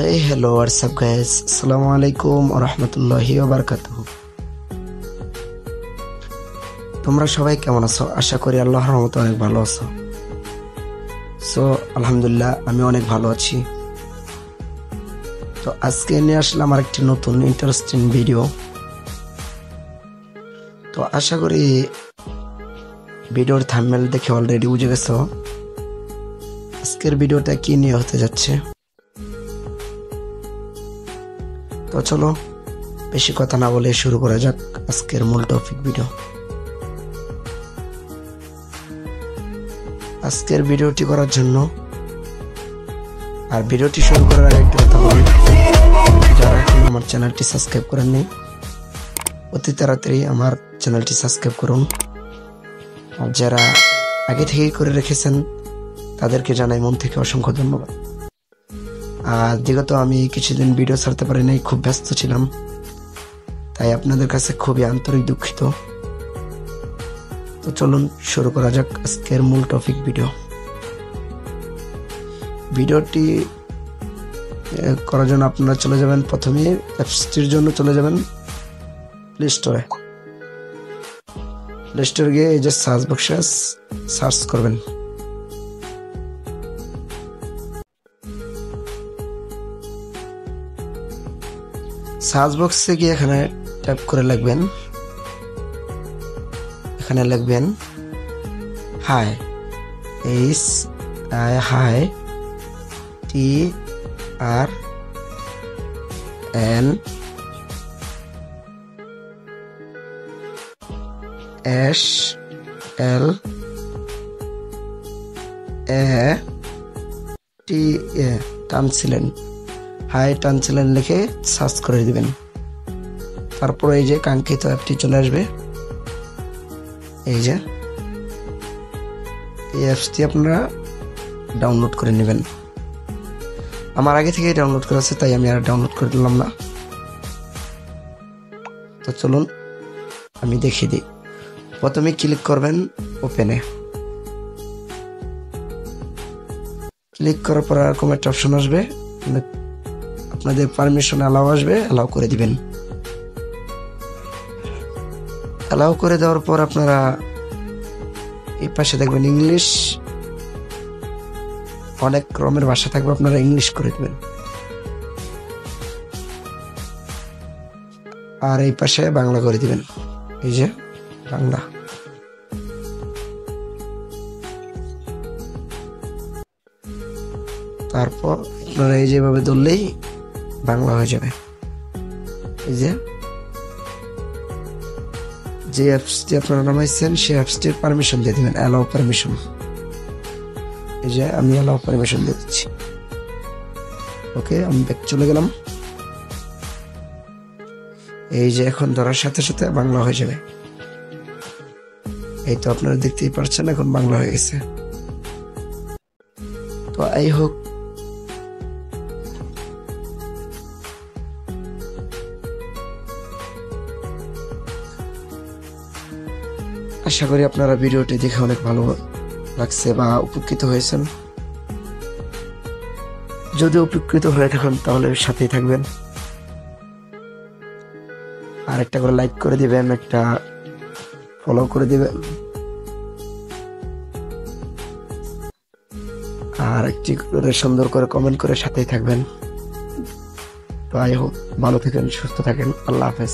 এই hello WhatsApp guys, আসসালামু আলাইকুম ওয়া রাহমাতুল্লাহি ওয়া বারাকাতুহু। তোমরা সবাই কেমন আছো? আশা করি আল্লাহর রহমতে অনেক ভালো আছো। সো আলহামদুলিল্লাহ, আমি অনেক ভালো আছি। তো আজকে নিয়ে আসলাম আরেকটি নতুন ইন্টারেস্টিং ভিডিও। তো আশা করি ভিডিওর থাম্বনেল দেখে অলরেডি বুঝে গেছো আজকের ভিডিওটা কি নিয়ে হতে যাচ্ছে। তো চলো বেশি কথা না বলে শুরু করা যাক আজকের মূল টপিক ভিডিও। আজকের ভিডিওটি করার জন্য আর ভিডিওটি শুরু করার আগে একটু কথা বলি, যারা এখন আমার চ্যানেলটি সাবস্ক্রাইব করেননি অতি তাড়াতাড়ি আমার চ্যানেলটি সাবস্ক্রাইব করুন, আর যারা আগে থেকেই করে রেখেছেন তাদেরকে জানাই মন থেকে অসংখ্য ধন্যবাদ। আর বিগত আমি কিছুদিন ভিডিও ছাড়তে পারি নাই, খুব ব্যস্ত ছিলাম, তাই আপনাদের কাছে খুবই আন্তরিক দুঃখিত। তো চলুন শুরু করা যাক আজকের মূল টপিক ভিডিও। ভিডিওটি করার জন্য আপনারা চলে যাবেন, প্রথমে অ্যাপসটির জন্য চলে যাবেন প্লে স্টোরে। প্লে স্টোরে গিয়ে এই যে সার্চ বক্সে সার্চ করবেন সার্চ বক্সে গিয়ে এখানে ট্যাপ করে লিখবেন, এখানে লিখবেন হাই, হাই TRNSLATA টানছিলেন, হাই টানছিলেন লিখে সার্চ করে দিবেন। তারপর এই যে কাঙ্ক্ষিত অ্যাপটি চলে আসবে। এই যে এই অ্যাপসটি আপনারা ডাউনলোড করে নেবেন। আমার আগে থেকে ডাউনলোড করা আছে, তাই আমি আর ডাউনলোড করে দিলাম না। তো চলুন আমি দেখিয়ে দিই। প্রথমে ক্লিক করবেন ওপেনে। ক্লিক করার পর এরকম একটা অপশন আসবে, আপনাদের পারমিশন অ্যালাউ আসবে, অ্যালাউ করে দিবেন। অ্যালাউ করে দেওয়ার পর আপনারা এই পাশে দেখবেন ইংলিশ, অনেক রকমের ভাষা থাকবে, আপনারা ইংলিশ করে দিবেন। আর এই পাশে বাংলা করে দিবেন, এই যে বাংলা। তারপর আপনারা এই যেভাবে ধরলেই বাংলা হয়ে যাবে। এই যে অ্যাপসটি আপনারা নামাইছেন সেই অ্যাপসটির পারমিশন দিয়ে দিবেন, অ্যালাউ পারমিশন। এই যে আমি অ্যালাউ পারমিশন দিয়ে দিচ্ছি। ওকে, আমি ব্যাক চলে গেলাম। এই যে এখন ধরার সাথে সাথে বাংলা হয়ে যাবে। এই তো আপনারা দেখতেই পাচ্ছেন এখন বাংলা হয়ে গেছে। তো এই হোক, আশা করি আপনারা ভিডিওটি দেখে অনেক ভালো লাগছে বা উপকৃত হয়েছেন। যদি উপকৃত হয়ে থাকেন তাহলে সাথেই থাকবেন, আর একটা করে লাইক করে দিবেন, একটা ফলো করে দিবেন, আর একটি করে সুন্দর করে কমেন্ট করে সাথেই থাকবেন। তো আই হোপ ভালো থাকেন, সুস্থ থাকেন। আল্লাহ হাফেজ।